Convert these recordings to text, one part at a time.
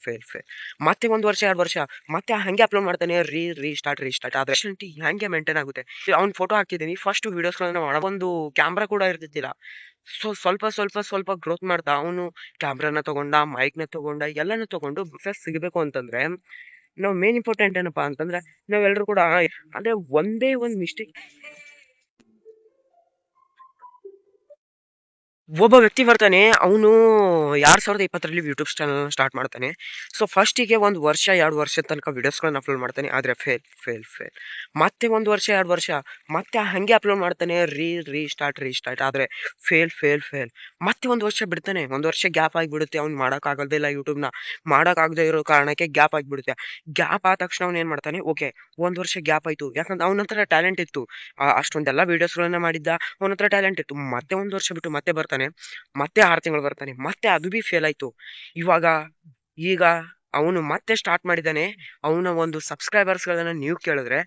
Fail ಮತ್ತೆ 1 ವರ್ಷ 2 ವರ್ಷ ಮತ್ತೆ ಹಂಗೆ ಅಪ್ಲೋಡ್ ಮಾಡ್ತಾನೆ, ರೀಸ್ಟಾರ್ಟ್ ಆದ್ರೆ ಹಂಗೆ ಮೇಂಟೈನ್ ಆಗುತ್ತೆ. ಅವ್ನ್ ಫೋಟೋ ಹಾಕಿದೀನಿ, ಫಸ್ಟ್ ವಿಡಿಯೋಸ್ಗಳನ್ನ ಒಂದು ಕ್ಯಾಮ್ರಾ ಕೂಡ ಇರ್ತಿದ್ದಿಲ್ಲ. ಸ್ವಲ್ಪ ಗ್ರೋತ್ ಮಾಡ್ತಾ ಅವನು ಕ್ಯಾಮ್ರಾನ ತಗೊಂಡ, ಮೈಕ್ನ ತಗೊಂಡ, ಎಲ್ಲಾನು ತಗೊಂಡು ಸಕ್ಸಸ್ ಸಿಗಬೇಕು ಅಂತಂದ್ರೆ ನಾವು ಮೇನ್ ಇಂಪಾರ್ಟೆಂಟ್ ಏನಪ್ಪಾ ಅಂತಂದ್ರೆ ನಾವೆಲ್ಲರೂ ಕೂಡ ಅಂದ್ರೆ ಒಂದೇ ಒಂದ್ ಮಿಸ್ಟೇಕ್. ಒಬ್ಬ ವ್ಯಕ್ತಿ ಬರ್ತಾನೆ, ಅವನು 2020ರಲ್ಲಿ ಯೂಟ್ಯೂಬ್ ಚಾನಲ್ ಸ್ಟಾರ್ಟ್ ಮಾಡ್ತಾನೆ. ಸೊ ಫಸ್ಟಿಗೆ 1 ವರ್ಷ 2 ವರ್ಷ ತನಕ ವಿಡಿಯೋಸ್ಗಳನ್ನ ಅಪ್ಲೋಡ್ ಮಾಡ್ತಾನೆ, ಆದ್ರೆ ಫೇಲ್ ಮತ್ತೆ 1 ವರ್ಷ 2 ವರ್ಷ ಮತ್ತೆ ಹಂಗೆ ಅಪ್ಲೋಡ್ ಮಾಡ್ತಾನೆ, ರೀಸ್ಟಾರ್ಟ್ ಆದ್ರೆ ಫೇಲ್ ಮತ್ತೆ 1 ವರ್ಷ ಬಿಡ್ತಾನೆ, 1 ವರ್ಷ ಗ್ಯಾಪ್ ಆಗಿಬಿಡುತ್ತೆ. ಅವ್ನು ಮಾಡೋಕ್ಕಾಗೋದಿಲ್ಲ, ಯೂಟ್ಯೂಬ್ನ ಮಾಡೋಕ್ಕಾಗದೇ ಇರೋ ಕಾರಣಕ್ಕೆ ಗ್ಯಾಪ್ ಆಗಿಬಿಡುತ್ತೆ. ಗ್ಯಾಪ್ ಆದ ತಕ್ಷಣ ಅವ್ನು ಏನು ಮಾಡ್ತಾನೆ, ಓಕೆ 1 ವರ್ಷ ಗ್ಯಾಪ್ ಆಯ್ತು, ಯಾಕಂದ್ರೆ ಅವನ ಹತ್ರ ಟ್ಯಾಲೆಂಟ್ ಇತ್ತು, ಅಷ್ಟೊಂದೆಲ್ಲ ವಿಡಿಯೋಸ್ಗಳನ್ನ ಮಾಡಿದ್ದ, ಅವನ ಹತ್ರ ಟ್ಯಾಲೆಂಟ್ ಇತ್ತು. ಮತ್ತೆ 1 ವರ್ಷ ಬಿಟ್ಟು ಮತ್ತೆ ಬರ್ತಾನೆ, ಮತ್ತೆ 6 ತಿಂಗಳು ಬರ್ತಾನೆ, ಮತ್ತೆ ಅದು ಬಿ ಫೇಲ್ ಆಯ್ತು. ಇವಾಗ ಈಗ ಅವನು ಮತ್ತೆ ಸ್ಟಾರ್ಟ್ ಮಾಡಿದ್ದಾನೆ. ಅವನ ಒಂದು ಸಬ್ಸ್ಕ್ರೈಬರ್ಸ್ಗಳನ್ನ ನೀವು ಕೇಳಿದ್ರೆ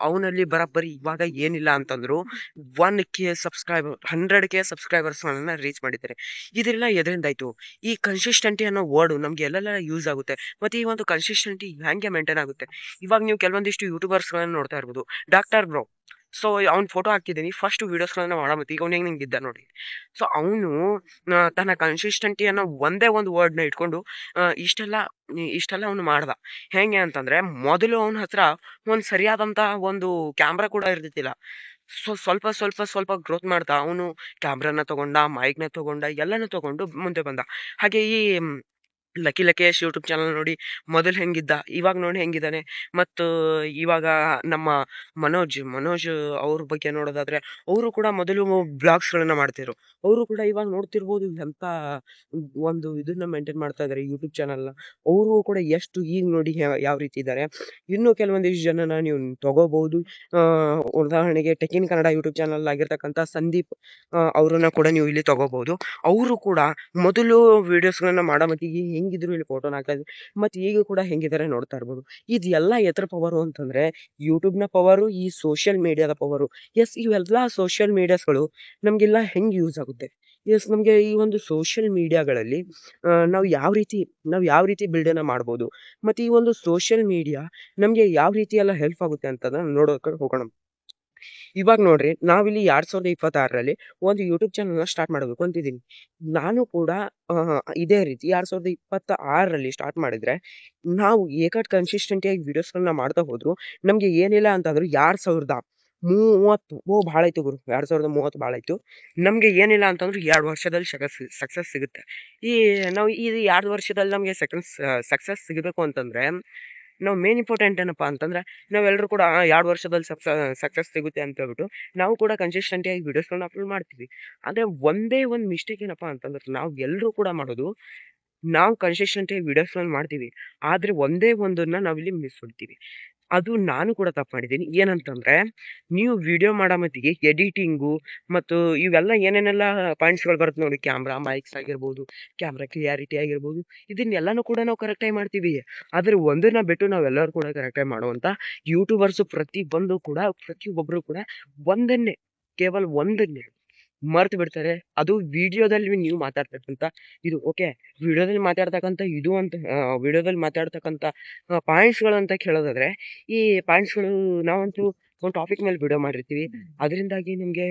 ಅವನಲ್ಲಿ ಬರೋಬ್ಬರಿ ಇವಾಗ ಏನಿಲ್ಲ ಅಂತಂದ್ರು 100K ಸಬ್ಸ್ಕ್ರೈಬರ್ಸ್ಗಳನ್ನ ರೀಚ್ ಮಾಡಿದ್ದಾರೆ. ಇದೆಲ್ಲ ಎದರಿಂದಾಯ್ತು? ಈ ಕನ್ಸಿಸ್ಟೆಂಟಿ ಅನ್ನೋ ವರ್ಡ್ ನಮ್ಗೆ ಎಲ್ಲೆಲ್ಲ ಯೂಸ್ ಆಗುತ್ತೆ. ಮತ್ತೆ ಈ ಒಂದು ಕನ್ಸಿಸ್ಟೆಂಟಿ ಹೆಂಗೆ ಮೇಂಟೈನ್ ಆಗುತ್ತೆ? ಇವಾಗ ನೀವು ಕೆಲವೊಂದಿಷ್ಟು ಯೂಟ್ಯೂಬರ್ಸ್ಗಳನ್ನ ನೋಡ್ತಾ ಇರ್ಬೋದು. ಡಾಕ್ಟರ್ ಬ್ರೋ, ಸೊ ಅವ್ನ ಫೋಟೋ ಹಾಕಿದ್ದೀನಿ, ಫಸ್ಟ್ ವಿಡಿಯೋಸ್ಗಳನ್ನ ಮಾಡಮತ್ತಿ, ಈಗ ಅವ್ನು ಹೆಂಗಿದ್ದ ನೋಡಿ. ಸೊ ಅವನು ತನ್ನ ಕನ್ಸಿಸ್ಟೆಂಟಿ ಅನ್ನೋ ಒಂದೇ ಒಂದು ವರ್ಡ್ನ ಇಟ್ಕೊಂಡು ಇಷ್ಟೆಲ್ಲ ಅವನು ಮಾಡ್ದ. ಹೆಂಗೆ ಅಂತಂದ್ರೆ ಮೊದಲು ಅವನ ಹತ್ರ ಒಂದು ಸರಿಯಾದಂತ ಒಂದು ಕ್ಯಾಮ್ರಾ ಕೂಡ ಇರ್ತಿದ್ದಿಲ್ಲ. ಸೊ ಸ್ವಲ್ಪ ಗ್ರೋತ್ ಮಾಡ್ತಾ ಅವನು ಕ್ಯಾಮ್ರಾನ ತಗೊಂಡ, ಮೈಕ್ನ ತಗೊಂಡ, ಎಲ್ಲಾನು ತಗೊಂಡು ಮುಂದೆ ಬಂದ. ಹಾಗೆ ಈ ಲಕ್ಕಿ ಲಕೇಶ್ ಯೂಟ್ಯೂಬ್ ಚಾನಲ್ ನೋಡಿ, ಮೊದಲು ಹೆಂಗಿದ್ದ, ಇವಾಗ ನೋಡಿ ಹೆಂಗಿದ್ದಾನೆ. ಮತ್ತು ಇವಾಗ ನಮ್ಮ ಮನೋಜ್ ಅವ್ರ ಬಗ್ಗೆ ನೋಡೋದಾದ್ರೆ, ಅವರು ಕೂಡ ಮೊದಲು ಬ್ಲಾಗ್ಸ್ಗಳನ್ನ ಮಾಡ್ತಿದ್ರು. ಅವರು ಕೂಡ ಇವಾಗ ನೋಡ್ತಿರ್ಬೋದು ಎಂತ ಒಂದು ಇದನ್ನ ಮೇಂಟೈನ್ ಮಾಡ್ತಾ ಇದ್ದಾರೆ ಯೂಟ್ಯೂಬ್ ಚಾನಲ್ನ. ಅವರು ಕೂಡ ಎಷ್ಟು ಈಗ ನೋಡಿ ಯಾವ ರೀತಿ ಇದ್ದಾರೆ. ಇನ್ನು ಕೆಲವೊಂದಿಷ್ಟು ಜನನ ನೀವು ತಗೋಬಹುದು. ಉದಾಹರಣೆಗೆ tech in Kannada YouTube channel ಆಗಿರ್ತಕ್ಕಂಥ ಸಂದೀಪ್ ಅವ್ರನ್ನ ಕೂಡ ನೀವು ಇಲ್ಲಿ ತಗೋಬಹುದು. ಅವರು ಕೂಡ ಮೊದಲು ವಿಡಿಯೋಸ್ಗಳನ್ನ ಮಾಡೋ ಮಟ್ಟಿಗೆ ಹೆಂಗಿದ್ರು ಇಲ್ಲಿ ಫೋಟೋನ ಹಾಕ್ತಾ ಇದ್ರು, ಮತ್ತೆ ಈಗ ಕೂಡ ಹೆಂಗಿದ್ದಾರೆ ನೋಡ್ತಾ ಇರ್ಬೋದು. ಇದೆಲ್ಲ ಎದ್ರ ಪವರು ಅಂತಂದ್ರೆ ಯೂಟ್ಯೂಬ್ನ ಪವರು, ಈ ಸೋಷಿಯಲ್ ಮೀಡಿಯಾದ ಪವರು. ಎಸ್, ಇವೆಲ್ಲ ಸೋಷಿಯಲ್ ಮೀಡಿಯಾಸ್ಗಳು ನಮ್ಗೆಲ್ಲ ಹೆಂಗ್ ಯೂಸ್ ಆಗುತ್ತೆ? ಎಸ್, ನಮ್ಗೆ ಈ ಒಂದು ಸೋಷಿಯಲ್ ಮೀಡಿಯಾಗಳಲ್ಲಿ ನಾವು ಯಾವ ರೀತಿ ಬಿಲ್ಡನ್ನ ಮಾಡ್ಬೋದು, ಮತ್ತೆ ಈ ಒಂದು ಸೋಷಿಯಲ್ ಮೀಡಿಯಾ ನಮ್ಗೆ ಯಾವ ರೀತಿ ಎಲ್ಲ ಹೆಲ್ಪ್ ಆಗುತ್ತೆ ಅಂತಂದ್ರೆ ನೋಡೋಕೆ ಹೋಗೋಣ. ಇವಾಗ ನೋಡ್ರಿ, ನಾವಿಲ್ಲಿ 2026ರಲ್ಲಿ ಒಂದು ಯೂಟ್ಯೂಬ್ ಚಾನಲ್ನ ಸ್ಟಾರ್ಟ್ ಮಾಡಬೇಕು ಅಂತಿದ್ದೀನಿ. ನಾನು ಕೂಡ ಇದೇ ರೀತಿ 2026ರಲ್ಲಿ ಸ್ಟಾರ್ಟ್ ಮಾಡಿದ್ರೆ ನಾವು ಕನ್ಸಿಸ್ಟೆಂಟಿಯಾಗಿ ವಿಡಿಯೋಸ್ಗಳನ್ನ ಮಾಡ್ತಾ ಹೋದ್ರು ನಮ್ಗೆ ಏನಿಲ್ಲ ಅಂತಂದ್ರು 2030 ಭಾಳ ಆಯ್ತು ಗುರು, 2030 ಭಾಳ ಆಯ್ತು. ನಮ್ಗೆ ಏನಿಲ್ಲ ಅಂತಂದ್ರು 2 ವರ್ಷದಲ್ಲಿ ಸಕ್ಸಸ್ ಸಿಗುತ್ತೆ. ಈ ನಾವು ಈ 2 ವರ್ಷದಲ್ಲಿ ನಮಗೆ ಸಕ್ಸಸ್ ಸಿಗಬೇಕು ಅಂತಂದ್ರೆ ನಾವು ಮೇನ್ ಇಂಪಾರ್ಟೆಂಟ್ ಏನಪ್ಪಾ ಅಂತಂದ್ರೆ ನಾವೆಲ್ಲರೂ ಕೂಡ 2 ವರ್ಷದಲ್ಲಿ ಸಕ್ಸಸ್ ಸಿಗುತ್ತೆ ಅಂತ ಹೇಳ್ಬಿಟ್ಟು ನಾವು ಕೂಡ ಕನ್ಸಿಸ್ಟೆಂಟಿಯಾಗಿ ವಿಡಿಯೋಸ್ಗಳನ್ನ ಅಪ್ಲೋಡ್ ಮಾಡ್ತೀವಿ. ಆದ್ರೆ ಒಂದೇ ಒಂದು ಮಿಸ್ಟೇಕ್ ಏನಪ್ಪಾ ಅಂತಂದ್ರೆ ನಾವು ಎಲ್ಲರೂ ಕೂಡ ಮಾಡೋದು, ನಾವು ಕನ್ಸಿಸ್ಟೆಂಟಿಯಾಗಿ ವಿಡಿಯೋಸ್ಗಳನ್ನ ಮಾಡ್ತೀವಿ, ಆದ್ರೆ ಒಂದೇ ಒಂದನ್ನ ನಾವಿಲ್ಲಿ ಮಿಸ್ ಹೊಡಿತೀವಿ. ಅದು ನಾನು ಕೂಡ ತಪ್ಪು ಮಾಡಿದ್ದೀನಿ. ಏನಂತಂದ್ರೆ ನೀವು ವಿಡಿಯೋ ಮಾಡೋ ಮತ್ತಿಗೆ ಎಡಿಟಿಂಗು ಮತ್ತು ಇವೆಲ್ಲ ಏನೇನೆಲ್ಲ ಪಾಯಿಂಟ್ಸ್ಗಳು ಬರುತ್ತೆ ನೋಡಿ, ಕ್ಯಾಮ್ರಾ ಮೈಕ್ಸ್ ಆಗಿರ್ಬೋದು, ಕ್ಯಾಮ್ರಾ ಕ್ಲಿಯಾರಿಟಿ ಆಗಿರ್ಬೋದು, ಇದನ್ನೆಲ್ಲನೂ ಕೂಡ ನಾವು ಕರೆಕ್ಟಾಗಿ ಮಾಡ್ತೀವಿ. ಆದ್ರೆ ಒಂದನ್ನ ಬಿಟ್ಟು ನಾವೆಲ್ಲರೂ ಕೂಡ ಕರೆಕ್ಟಾಗಿ ಮಾಡುವಂತ ಯೂಟ್ಯೂಬರ್ಸು ಪ್ರತಿಯೊಬ್ಬರು ಕೂಡ ಒಂದನ್ನೇ, ಕೇವಲ ಒಂದನ್ನೇ ಮರ್ತು ಬಿಡ್ತಾರೆ. ಅದು ವಿಡಿಯೋದಲ್ಲಿ ನೀವು ಮಾತಾಡ್ತಕ್ಕಂಥ ಇದು ಓಕೆ, ವಿಡಿಯೋದಲ್ಲಿ ಮಾತಾಡ್ತಕ್ಕಂಥ ಪಾಯಿಂಟ್ಸ್ಗಳು ಅಂತ ಕೇಳೋದಾದ್ರೆ, ಈ ಪಾಯಿಂಟ್ಸ್ಗಳು ನಾವಂತೂ ಒಂದು ಟಾಪಿಕ್ ಮೇಲೆ ವಿಡಿಯೋ ಮಾಡಿರ್ತೀವಿ, ಅದರಿಂದಾಗಿ ನಿಮಗೆ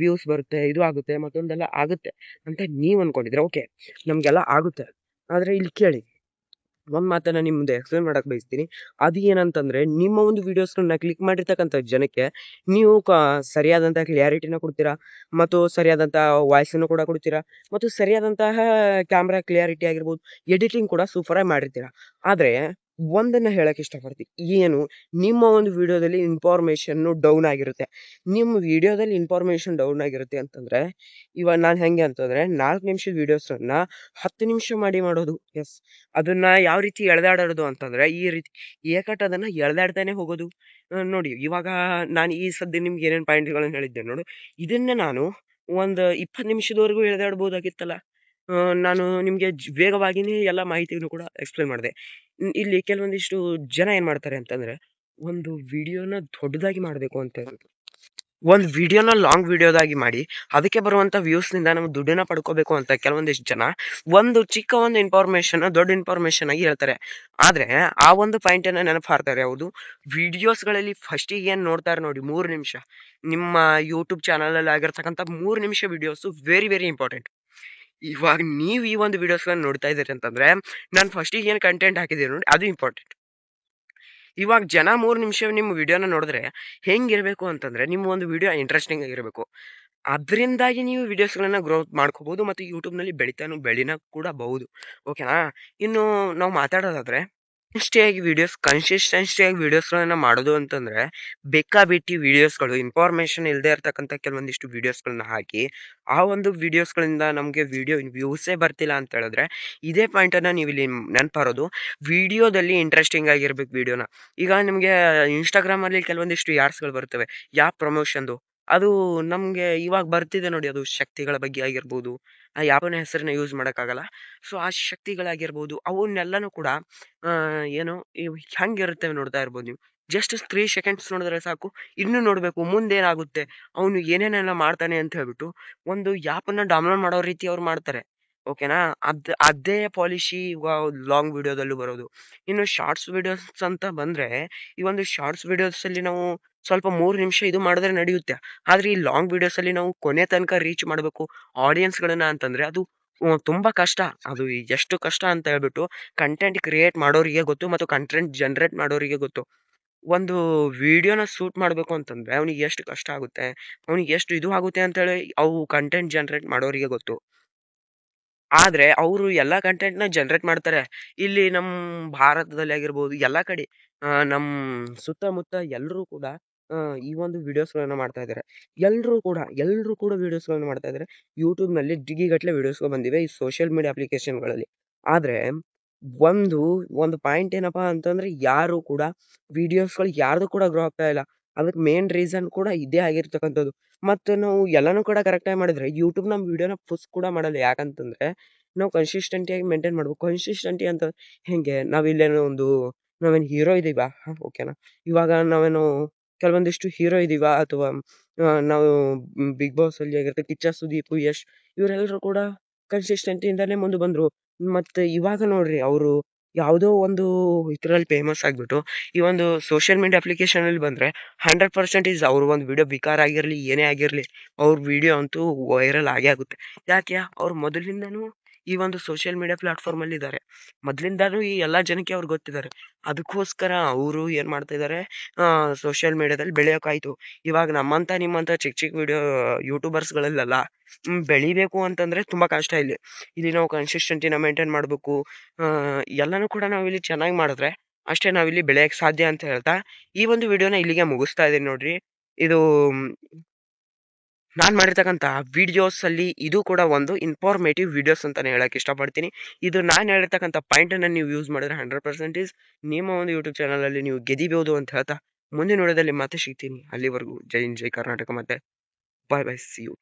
ವ್ಯೂಸ್ ಬರುತ್ತೆ, ಇದು ಆಗುತ್ತೆ, ಮತ್ತೊಂದೆಲ್ಲ ಆಗುತ್ತೆ ಅಂತ ನೀವು ಅನ್ಕೊಂಡಿದ್ರೆ ಓಕೆ, ನಮಗೆಲ್ಲ ಆಗುತ್ತೆ. ಆದರೆ ಇಲ್ಲಿ ಕೇಳಿ, ಒಂದು ಮಾತನ್ನ ನಿಮ್ಮ ಮುಂದೆ ಎಕ್ಸ್ಪ್ಲೇನ್ ಮಾಡಕ್ ಬಯಸ್ತೀನಿ. ಅದು ಏನಂತಂದ್ರೆ ನಿಮ್ಮ ಒಂದು ವಿಡಿಯೋಸ್ಗಳನ್ನ ಕ್ಲಿಕ್ ಮಾಡಿರ್ತಕ್ಕಂಥ ಜನಕ್ಕೆ ನೀವು ಸರಿಯಾದಂಥ ಕ್ಲಿಯಾರಿಟಿನ ಕೊಡ್ತೀರಾ, ಮತ್ತು ಸರಿಯಾದಂಥ ವಾಯ್ಸನ್ನು ಕೂಡ ಕೊಡ್ತೀರಾ, ಮತ್ತು ಸರಿಯಾದಂತಹ ಕ್ಯಾಮ್ರಾ ಕ್ಲಿಯಾರಿಟಿ ಆಗಿರ್ಬೋದು, ಎಡಿಟಿಂಗ್ ಕೂಡ ಸೂಪರಾಗಿ ಮಾಡಿರ್ತೀರಾ. ಆದರೆ ಒಂದನ್ನ ಹೇಳಕ್ ಇಷ್ಟಪಡ್ತೀನಿ, ಏನು ನಿಮ್ಮ ಒಂದು ವಿಡಿಯೋದಲ್ಲಿ ಇನ್ಫಾರ್ಮೇಶನ್ ಡೌನ್ ಆಗಿರುತ್ತೆ. ನಿಮ್ಮ ವಿಡಿಯೋದಲ್ಲಿ ಇನ್ಫಾರ್ಮೇಶನ್ ಡೌನ್ ಆಗಿರುತ್ತೆ ಅಂತಂದ್ರೆ, ಇವಾಗ ನಾನು ಹೆಂಗೆ ಅಂತಂದ್ರೆ 4 ನಿಮಿಷದ ವಿಡಿಯೋಸನ್ನ 10 ನಿಮಿಷ ಮಾಡೋದು. ಎಸ್, ಅದನ್ನ ಯಾವ ರೀತಿ ಎಳೆದಾಡೋದು ಅಂತಂದ್ರೆ ಈ ರೀತಿ ಅದನ್ನ ಎಳೆದಾಡ್ತಾನೆ ಹೋಗೋದು. ನೋಡಿ, ಇವಾಗ ನಾನು ಈ ಸದ್ಯ ನಿಮ್ಗೆ ಏನೇನು ಪಾಯಿಂಟ್ಗಳನ್ನು ಹೇಳಿದ್ದೆ ನೋಡು, ಇದನ್ನ ನಾನು ಒಂದು 20 ನಿಮಿಷದವರೆಗೂ ಎಳೆದಾಡ್ಬೋದಾಗಿತ್ತಲ್ಲ. ನಾನು ನಿಮಗೆ ವೇಗವಾಗಿನೇ ಎಲ್ಲ ಮಾಹಿತಿಯನ್ನು ಕೂಡ ಎಕ್ಸ್ಪ್ಲೇನ್ ಮಾಡಿದೆ. ಇಲ್ಲಿ ಕೆಲವೊಂದಿಷ್ಟು ಜನ ಏನ್ ಮಾಡ್ತಾರೆ ಅಂತಂದ್ರೆ ಒಂದು ವಿಡಿಯೋನ ದೊಡ್ಡದಾಗಿ ಮಾಡಬೇಕು ಅಂತ ಹೇಳ್ಬಿಟ್ಟು ಒಂದು ವಿಡಿಯೋನ ಲಾಂಗ್ ವಿಡಿಯೋದಾಗಿ ಮಾಡಿ ಅದಕ್ಕೆ ಬರುವಂತ ವ್ಯೂಸ್ ನಿಂದ ನಾವು ದುಡ್ಡನ್ನ ಪಡ್ಕೋಬೇಕು ಅಂತ ಕೆಲವೊಂದಿಷ್ಟು ಜನ ಒಂದು ಚಿಕ್ಕ ಒಂದು ಇನ್ಫಾರ್ಮೇಶನ್ ದೊಡ್ಡ ಇನ್ಫಾರ್ಮೇಶನ್ ಆಗಿ ಹೇಳ್ತಾರೆ. ಆದ್ರೆ ಆ ಒಂದು ಪಾಯಿಂಟ್ ಅನ್ನ ನೆನಪಾರ್ತಾರೆ. ಹೌದು, ವಿಡಿಯೋಸ್ಗಳಲ್ಲಿ ಫಸ್ಟಿಗೆ ಏನ್ ನೋಡ್ತಾರೆ ನೋಡಿ, 3 ನಿಮಿಷ ನಿಮ್ಮ ಯೂಟ್ಯೂಬ್ ಚಾನಲ್ ಅಲ್ಲಿ ಆಗಿರ್ತಕ್ಕಂಥ 3 ನಿಮಿಷ ವಿಡಿಯೋಸ್ ವೆರಿ ವೆರಿ ಇಂಪಾರ್ಟೆಂಟ್. ಇವಾಗ ನೀವು ಈ ಒಂದು ವಿಡಿಯೋಸ್ ನೋಡ್ತಾ ಇದ್ದೀರಿ ಅಂತಂದ್ರೆ ನಾನು ಫಸ್ಟಿಗೆ ಏನ್ ಕಂಟೆಂಟ್ ಹಾಕಿದ್ದೀನಿ ನೋಡಿ ಅದು ಇಂಪಾರ್ಟೆಂಟ್. ಇವಾಗ ಜನ 3 ನಿಮಿಷ ನಿಮ್ಮ ವಿಡಿಯೋನ ನೋಡಿದ್ರೆ ಹೆಂಗಿರ್ಬೇಕು ಅಂತಂದ್ರೆ ನಿಮ್ಮ ಒಂದು ವಿಡಿಯೋ ಇಂಟ್ರೆಸ್ಟಿಂಗ್ ಆಗಿರ್ಬೇಕು. ಅದರಿಂದಾಗಿ ನೀವು ವಿಡಿಯೋಸ್ಗಳನ್ನ ಗ್ರೋತ್ ಮಾಡ್ಕೋಬಹುದು ಮತ್ತು ಯೂಟ್ಯೂಬ್ನಲ್ಲಿ ಬೆಳಿನ ಕೂಡ ಬಹುದು. ಓಕೆನಾ? ಇನ್ನು ನಾವು ಮಾತಾಡೋದಾದ್ರೆ ಕನ್ಸಿಸ್ಟೆನ್ಸಿಯಾಗಿ ವಿಡಿಯೋಸ್ಗಳನ್ನ ಮಾಡೋದು ಅಂತಂದ್ರೆ ಬೇಕಾಬಿಟ್ಟಿ ವಿಡಿಯೋಸ್ಗಳು ಇನ್ಫಾರ್ಮೇಶನ್ ಇಲ್ಲದೆ ಇರತಕ್ಕಂಥ ಕೆಲವೊಂದಿಷ್ಟು ವಿಡಿಯೋಸ್ಗಳನ್ನ ಹಾಕಿ ಆ ಒಂದು ವಿಡಿಯೋಸ್ಗಳಿಂದ ನಮಗೆ ವಿಡಿಯೋ ವ್ಯೂಸೇ ಬರ್ತಿಲ್ಲ ಅಂತ ಹೇಳಿದ್ರೆ ಇದೇ ಪಾಯಿಂಟ್ ಅನ್ನ ನೀವು ಇಲ್ಲಿ ನೆನಪಾರೋದು. ವಿಡಿಯೋದಲ್ಲಿ ಇಂಟ್ರೆಸ್ಟಿಂಗ್ ಆಗಿರ್ಬೇಕು ವಿಡಿಯೋನ. ಈಗ ನಿಮಗೆ ಇನ್ಸ್ಟಾಗ್ರಾಮ್ ಅಲ್ಲಿ ಕೆಲವೊಂದಿಷ್ಟು ಯಾಡ್ಸ್ಗಳು ಬರ್ತವೆ, ಯಾಪ್ ಪ್ರಮೋಷನ್ದು. ಅದು ನಮ್ಗೆ ಇವಾಗ ಬರ್ತಿದೆ ನೋಡಿ, ಅದು ಶಕ್ತಿಗಳ ಬಗ್ಗೆ ಆಗಿರ್ಬೋದು. ಆ ಯಾಪನ ಹೆಸರನ್ನ ಯೂಸ್ ಮಾಡಕ್ಕಾಗಲ್ಲ. ಸೊ ಆ ಶಕ್ತಿಗಳಾಗಿರ್ಬೋದು ಅವನ್ನೆಲ್ಲನೂ ಕೂಡ ಏನು ಹೆಂಗಿರುತ್ತೆ ನೋಡ್ತಾ ಇರ್ಬೋದು ನೀವು. ಜಸ್ಟ್ 3 ಸೆಕೆಂಡ್ಸ್ ನೋಡಿದ್ರೆ ಸಾಕು, ಇನ್ನು ನೋಡ್ಬೇಕು ಮುಂದೇನಾಗುತ್ತೆ, ಅವನು ಏನೇನೆಲ್ಲ ಮಾಡ್ತಾನೆ ಅಂತ ಹೇಳ್ಬಿಟ್ಟು ಒಂದು ಆ್ಯಪನ್ನ ಡೌನ್ಲೋಡ್ ಮಾಡೋ ರೀತಿ ಅವ್ರು ಮಾಡ್ತಾರೆ. ಓಕೆನಾ? ಅದೇ ಪಾಲಿಶಿ ಲಾಂಗ್ ವಿಡಿಯೋದಲ್ಲೂ ಬರೋದು. ಇನ್ನು ಶಾರ್ಟ್ಸ್ ವಿಡಿಯೋಸ್ ಅಂತ ಬಂದ್ರೆ, ಈ ಒಂದು ಶಾರ್ಟ್ಸ್ ವಿಡಿಯೋಸ್ ಅಲ್ಲಿ ನಾವು ಸ್ವಲ್ಪ 3 ನಿಮಿಷ ಇದು ಮಾಡಿದ್ರೆ ನಡೆಯುತ್ತೆ. ಆದ್ರೆ ಈ ಲಾಂಗ್ ವಿಡಿಯೋಸ್ ಅಲ್ಲಿ ನಾವು ಕೊನೆ ತನಕ ರೀಚ್ ಮಾಡ್ಬೇಕು ಆಡಿಯನ್ಸ್‌ಗಳನ್ನ ಅಂತಂದ್ರೆ ಅದು ತುಂಬಾ ಕಷ್ಟ. ಅದು ಎಷ್ಟು ಕಷ್ಟ ಅಂತ ಹೇಳ್ಬಿಟ್ಟು ಕಂಟೆಂಟ್ ಕ್ರಿಯೇಟ್ ಮಾಡೋರಿಗೆ ಗೊತ್ತು ಮತ್ತು ಕಂಟೆಂಟ್ ಜನರೇಟ್ ಮಾಡೋರಿಗೆ ಗೊತ್ತು. ಒಂದು ವಿಡಿಯೋನ ಶೂಟ್ ಮಾಡ್ಬೇಕು ಅಂತಂದ್ರೆ ಅವ್ನಿಗೆ ಎಷ್ಟು ಕಷ್ಟ ಆಗುತ್ತೆ, ಅವ್ನಿಗೆ ಎಷ್ಟು ಇದು ಆಗುತ್ತೆ ಅಂತೇಳಿ ಅವು ಕಂಟೆಂಟ್ ಜನರೇಟ್ ಮಾಡೋರಿಗೆ ಗೊತ್ತು. ಆದ್ರೆ ಅವ್ರು ಎಲ್ಲಾ ಕಂಟೆಂಟ್‌ನ ಜನರೇಟ್ ಮಾಡ್ತಾರೆ. ಇಲ್ಲಿ ನಮ್ ಭಾರತದಲ್ಲಿ ಆಗಿರ್ಬೋದು ಎಲ್ಲಾ ಕಡೆ ನಮ್ ಸುತ್ತಮುತ್ತ ಎಲ್ರೂ ಕೂಡ ಈ ಒಂದು ವಿಡಿಯೋಸ್‌ಗಳನ್ನ ಮಾಡ್ತಾ ಇದ್ದಾರೆ. ಎಲ್ರೂ ಕೂಡ ವಿಡಿಯೋಸ್‌ಗಳನ್ನ ಮಾಡ್ತಾ ಇದ್ದಾರೆ. ಯೂಟ್ಯೂಬ್‌ನಲ್ಲಿ ಜಿಗಿಗಟ್ಟಲೆ ವಿಡಿಯೋಸ್‌ಗಳು ಬಂದಿವೆ ಈ ಸೋಷಿಯಲ್ ಮೀಡಿಯಾ ಅಪ್ಲಿಕೇಶನ್‌ಗಳಲ್ಲಿ. ಆದ್ರೆ ಒಂದು, ಒಂದು ಪಾಯಿಂಟ್ ಏನಪ್ಪಾ ಅಂತಂದ್ರೆ ಯಾರು ಕೂಡ ವಿಡಿಯೋಸ್‌ಗಳು ಯಾರ್ದು ಕೂಡ ಗ್ರೋ ಆಗ್ತಾ ಇಲ್ಲ. ಅದಕ್ಕೆ ಮೇನ್ ರೀಸನ್ ಕೂಡ ಇದೇ ಆಗಿರ್ತಕ್ಕಂಥದ್ದು. ಮತ್ತೆ ನಾವು ಎಲ್ಲಾನು ಕೂಡ ಕರೆಕ್ಟಾಗಿ ಮಾಡಿದ್ರೆ ಯೂಟ್ಯೂಬ್ ನಮ್ ವಿಡಿಯೋನ ಪುಶ್ ಕೂಡ ಮಾಡಲ್ಲ. ಯಾಕಂತಂದ್ರೆ ನಾವು ಕನ್ಸಿಸ್ಟೆಂಟಿಯಾಗಿ ಮೇಂಟೈನ್ ಮಾಡ್ಬೇಕು. ಕನ್ಸಿಸ್ಟೆಂಟಿ ಅಂತ ಹೆಂಗೆ? ನಾವೇನು ಹೀರೋ ಇದೀವಾ? ಓಕೆನಾ? ಇವಾಗ ನಾವೇನು ಕೆಲವೊಂದಿಷ್ಟು ಹೀರೋ ಇದೀವಾ? ಅಥವಾ ನಾವು ಬಿಗ್ ಬಾಸ್ ಅಲ್ಲಿ ಆಗಿರುತ್ತೆ ಕಿಚ್ಚ ಸುದೀಪ್, ಯಶ್ ಇವರೆಲ್ಲರೂ ಕೂಡ ಕನ್ಸಿಸ್ಟೆಂಟಿಯಿಂದಾನೇ ಮುಂದೆ ಬಂದ್ರು. ಮತ್ತೆ ಇವಾಗ ನೋಡ್ರಿ ಅವರು ಯಾವುದೋ ಒಂದು ಇದ್ರಲ್ಲಿ ಫೇಮಸ್ ಆಗ್ಬಿಟ್ಟು ಈ ಒಂದು ಸೋಷಿಯಲ್ ಮೀಡಿಯಾ ಅಪ್ಲಿಕೇಶನ್ ಅಲ್ಲಿ ಬಂದ್ರೆ 100% ಅವ್ರ ಒಂದು ವಿಡಿಯೋ ಬಿಕಾರ ಆಗಿರ್ಲಿ ಏನೇ ಆಗಿರ್ಲಿ ಅವ್ರ ವಿಡಿಯೋ ಅಂತೂ ವೈರಲ್ ಆಗೇ ಆಗುತ್ತೆ. ಯಾಕೆ? ಅವ್ರು ಮೊದಲಿಂದನೂ ಈ ಒಂದು ಸೋಷಿಯಲ್ ಮೀಡಿಯಾ ಪ್ಲಾಟ್ಫಾರ್ಮ್ ಅಲ್ಲಿ ಇದ್ದಾರೆ. ಮೊದಲಿಂದಾನು ಈ ಎಲ್ಲಾ ಜನಕ್ಕೆ ಅವ್ರು ಗೊತ್ತಿದ್ದಾರೆ. ಅದಕ್ಕೋಸ್ಕರ ಅವರು ಏನ್ ಮಾಡ್ತಾ ಇದ್ದಾರೆ, ಸೋಷಿಯಲ್ ಮೀಡಿಯಾದಲ್ಲಿ ಬೆಳೆಯೋಕಾಯ್ತು. ಇವಾಗ ನಮ್ಮಂತ ನಿಮ್ಮಂತ ಚಿಕ್ಕ ಚಿಕ್ಕ ವಿಡಿಯೋ ಯೂಟ್ಯೂಬರ್ಸ್‌ಗಳಲ್ಲಲ್ಲ ಬೆಳಿಬೇಕು ಅಂತಂದ್ರೆ ತುಂಬಾ ಕಷ್ಟ ಇಲ್ಲಿ. ಇಲ್ಲಿ ನಾವು ಕನ್ಸಿಸ್ಟೆನ್ಸಿನ ಮೇಂಟೈನ್ ಮಾಡ್ಬೇಕು. ಎಲ್ಲಾನು ಕೂಡ ನಾವಿಲ್ಲಿ ಚೆನ್ನಾಗಿ ಮಾಡಿದ್ರೆ ಅಷ್ಟೇ ನಾವಿಲ್ಲಿ ಬೆಳೆಯಕ್ಕೆ ಸಾಧ್ಯ ಅಂತ ಹೇಳ್ತಾ, ಈ ಒಂದು ವಿಡಿಯೋನ ಇಲ್ಲಿಗೆ ಮುಗಿಸ್ತಾ ಇದೀನಿ ನೋಡ್ರಿ. ಇದು ನಾನ್ ಮಾಡಿರ್ತಕ್ಕಂಥ ವಿಡಿಯೋಸ್ ಅಲ್ಲಿ ಇದು ಕೂಡ ಒಂದು ಇನ್ಫಾರ್ಮೇಟಿವ್ ವಿಡಿಯೋಸ್ ಅಂತಾನೆ ಹೇಳಕ್ ಇಷ್ಟಪಡ್ತೀನಿ. ಇದು ನಾನು ಹೇಳಿರ್ತಕ್ಕಂಥ ಪಾಯಿಂಟ್ ಅನ್ನ ನೀವು ಯೂಸ್ ಮಾಡಿದ್ರೆ 100% ನಿಮ್ಮ ಒಂದು ಯೂಟ್ಯೂಬ್ ಚಾನಲ್ ಅಲ್ಲಿ ನೀವು ಗೆದಿಬಹುದು ಅಂತ ಹೇಳ್ತಾ, ಮುಂದಿನ ವಿಡಿಯೋದಲ್ಲಿ ಮತ್ತೆ ಸಿಗ್ತೀನಿ. ಅಲ್ಲಿವರೆಗೂ ಜೈ ಹಿಂದ್, ಜೈ ಕರ್ನಾಟಕ ಮತ್ತೆ ಬಾಯ್ ಬಾಯ್. C you.